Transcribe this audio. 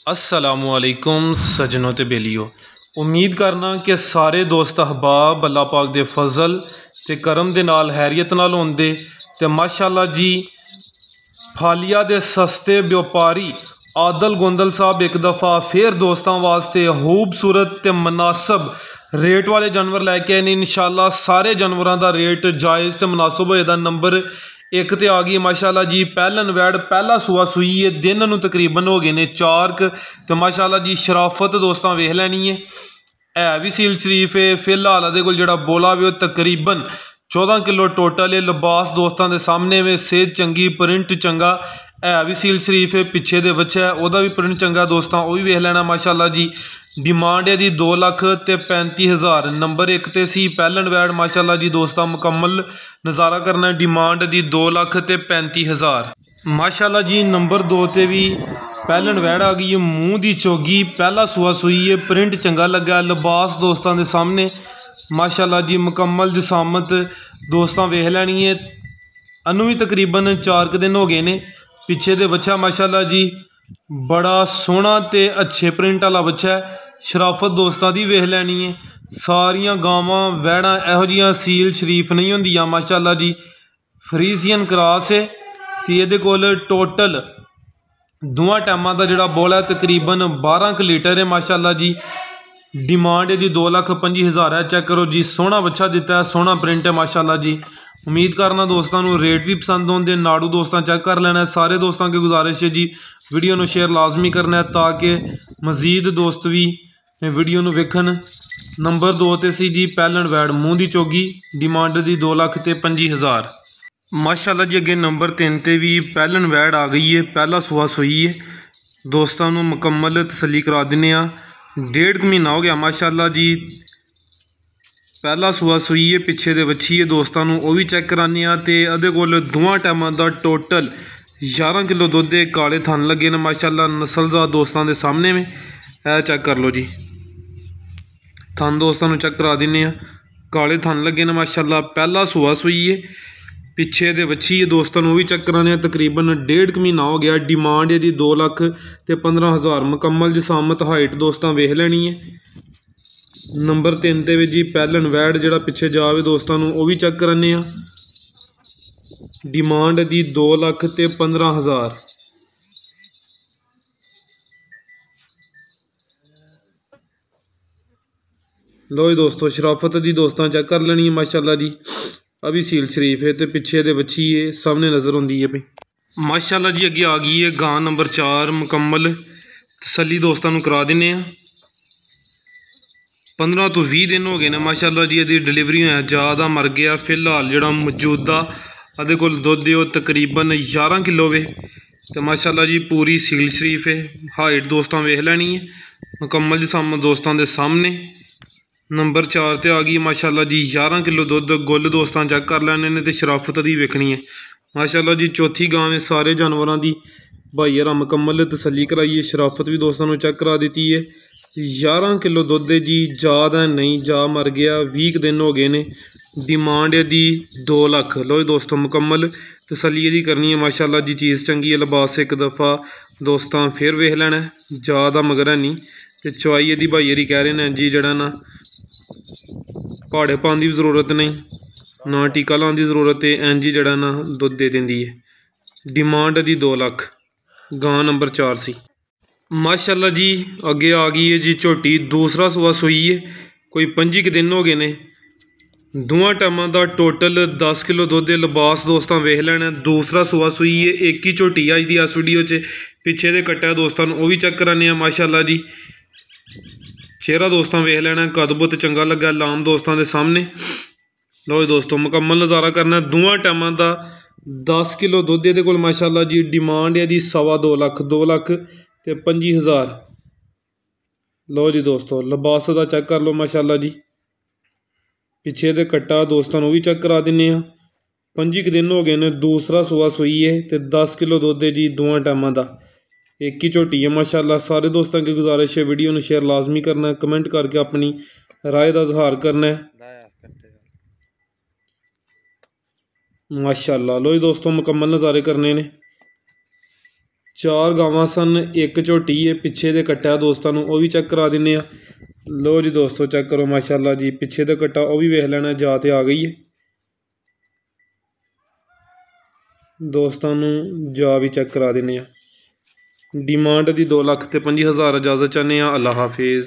अस्सलामुअलैकुम सजनों ते बेलियो। उम्मीद करना कि सारे दोस्त अहबाब अल्लाह पाक दे फजल ते करम दे नाल हैरियत नाल होंदे ते माशाअल्लाह जी। फालिया दे सस्ते व्यापारी आदल गोंदल साहब एक दफ़ा फिर दोस्तों वास्ते खूबसूरत ते मुनासब रेट वाले जानवर लैके आए ने। इंशाअल्लाह सारे जानवरों का रेट जायज़ ते मुनासब होए दा। नंबर एक तो आ गई माशाअल्लाह जी पहलन वैड़ पहला सूआ सूई है। दिन नूं तकरीबन हो गए ने 4 तो माशाअल्लाह जी शराफत दोस्तों वेख लैनी है भी सील शरीफ है। फिलहाल अदे कोल जिहड़ा बोला वे तकरीबन 14 किलो टोटल है। लिबास दोस्तों के सामने में सेहत चंगी प्रिंट चंगा है भी सील शरीफ है। पिछे दे बच्चा है वह भी प्रिंट चंगा दोस्तों वह भी वेख लेना माशाअल्लाह जी। डिमांड है दी 2,35,000। नंबर एक ते सी पहलन वैड़ माशाअल्लाह जी दोस्तों मुकम्मल नज़ारा करना है। डिमांड दी 2,35,000 माशाअल्लाह जी। नंबर 2 ते भी पहलन वैड़ आ गई है मूँह दी चोगी पहला सूआ सूई है। प्रिंट चंगा लगा लिबास दोस्तों के सामने माशाअल्लाह जी मुकम्मल जिसामत दोस्तों वेख लैनी है। अनू भी तकरीबन 4 दिन हो गए ने। पिछे दे बच्चा माशाअल्लाह जी बड़ा सोहना ते अच्छे प्रिंट वाला बच्चा है। शराफत दोस्तों की वेख लैनी है। सारिया गावां वैड़ा इहो जिहियां सील शरीफ नहीं होंदियां माशाअल्लाह जी। फ्रीजियन क्रॉस है तो ये टोटल दोवां टाइमां का जिहड़ा बोला है तकरीबन 12 लीटर है माशाअल्लाह जी। डिमांड है जी 2,25,000 है। चेक करो जी सोहना बच्चा दिता है सोहना प्रिंट है माशाअल्लाह जी। उम्मीद करना दोस्तों को रेट भी पसंद होंगे। नाड़ू दोस्तों चेक कर लेना है। सारे दोस्तों की गुजारिश है जी वीडियो को शेयर लाजमी करना है ताकि मजीद दोस्त भी वीडियो को वेखन। नंबर 2 ते सी जी पहलन वैड़ मूँह की चोगी डिमांड की 2,25,000 माशाअल्लाह जी। अगे नंबर 3 ते भी पहलन वैड़ आ गई है पहला सूआ सूई है। दोस्तों को मुकम्मल तसली करा देने। 1.5 महीना हो गया माशाअल्लाह जी पहला सूआ सूई है। पिछे दे बच्ची है दोस्तों को वह भी चेक कराने तो अदे कोल दोवां टाइमां का टोटल 11 किलो दुध है। काले थन लगे ने माशाअल्लाह नस्लज़ात दोस्तों के सामने में है। चेक कर लो जी थन दोस्तों को चेक करा देने। काले थन लगे ने माशाअल्लाह पहला सूआ सूई है। पिछे दे बच्ची है दोस्तों को भी चेक कराने। तकरीबन 1.5 महीना हो गया। डिमांड है जी 2,15,000 मुकम्मल जिसामत हाइट दोस्तों वेख लेनी है। नंबर 3 ते भी जी पहलन वैड़ जिहड़ा पिछे जावे दोस्तों को वह भी चेक कराने। डिमांड दी 2,15,000 लो जी दोस्तों शराफत दी दोस्तों चेक कर लेनी है माशाअल्लाह जी। अभी सील शरीफ है तो पिछे दे बच्ची है सामने नज़र होंदी है भाई माशाअल्लाह जी। अगे आ गई है गां नंबर 4 मुकम्मल तसली दोस्तों को करा देने। 15 तो 20 दिन हो गए ने माशाअल्लाह जी। यदि डिलीवरी होया ज़्यादा मर गया। फिलहाल जिहड़ा मौजूदा अदे कोल दुध है तकरीबन 11 किलो वे तो माशाअल्लाह जी पूरी सील शरीफ है। हाइट दोस्तों वेख लैनी है मुकम्मल जिसामत दोस्तों के सामने। नंबर 4 ते आ गई माशाअल्लाह जी 11 किलो दुध। गुल दोस्तों चेक कर लैने ने तो शराफत दी वेखनी है माशाअल्लाह जी। चौथी गां में सारे जानवरों की भाई यार मुकम्मल तसली कराई है। शराफत भी दोस्तों को चेक करा दी है। 11 किलो दुध है जी ज़्यादा नहीं जा मर गया 20 दिन हो गए ने। डिमांड है दी 2 लाख। लो दोस्तों मुकम्मल तसली दी करनी है माशाअल्लाह जी। चीज़ चंगी है। लिबास एक दफ़ा दोस्तों फिर वेख लेना ज़्यादा मगर है नहीं तो चवाई दी भाई यारी कह रहे हैं जी जड़ा ना पहाड़े पाने की भी जरूरत नहीं ना टीका लाने की जरूरत है। इंज ही जड़ा ना दुध दे देंदी है। डिमांड दी 2 लाख गां नंबर 4 सी माशाअल्लाह जी। अगे आ गई है जी झोटी दूसरा सूआ सूई है। कोई 25 दिन हो गए ने। दोवां टाइमां का टोटल 10 किलो दुध है। लिबास दोस्तों वेख लेना। दूसरा सूआ सूई है। एक ही झोटी अज दी इस वीडियो च पिछे दे कट्टा दोस्तों वह भी चेक कराने माशाअल्लाह जी। चेहरा दोस्तों वेख लेना कद बुत चंगा लगा लाम दोस्तों के सामने। लो दोस्तों मुकम्मल नज़ारा करना। दोवां टाइमां का 10 किलो दुध ये कोल माशाअल्लाह जी। डिमांड है दी 2.25 लाख 2,25,000। लो जी दोस्तों लिबास का चेक कर लो माशाअल्लाह जी। पिछे दे कट्टा दोस्तों को भी चेक करा देने। 25 दिन हो गए ने। दूसरा सूआ सूई है तो 10 किलो दुध है जी दोवां टाइमां का। एक ही झोटी है माशाअल्लाह। सारे दोस्तों की गुजारिश है वीडियो को शेयर लाजमी करना है। कमेंट करके अपनी राय का इजहार करना है माशाअल्लाह। लो जी दोस्तों मुकम्मल नज़ारे करने ने। 4 ਗਾਵਾਂ ਸਨ, ਇੱਕ ਝੋਟੀ ਹੈ, ਪਿੱਛੇ ਦੇ ਕੱਟਿਆ ਦੋਸਤਾਂ ਨੂੰ ਉਹ ਵੀ ਚੈੱਕ ਕਰਾ ਦਿੰਦੇ ਆ। ਲੋ ਜੀ ਦੋਸਤੋ ਚੈੱਕ ਕਰੋ ਮਾਸ਼ਾਅੱਲਾ ਜੀ, ਪਿੱਛੇ ਦਾ ਕੱਟਾ ਉਹ ਵੀ ਵੇਖ ਲੈਣਾ, ਜਾ ਤੇ ਆ ਗਈ ਹੈ ਦੋਸਤਾਂ ਨੂੰ, ਜਾ ਵੀ ਚੈੱਕ ਕਰਾ ਦਿੰਦੇ ਆ। ਡਿਮਾਂਡ ਦੀ 2,25,000 ਇਜਾਜ਼ਤ ਚਾਹੁੰਦੇ ਹਾਂ। ਅੱਲਾ ਹਾਫਿਜ਼।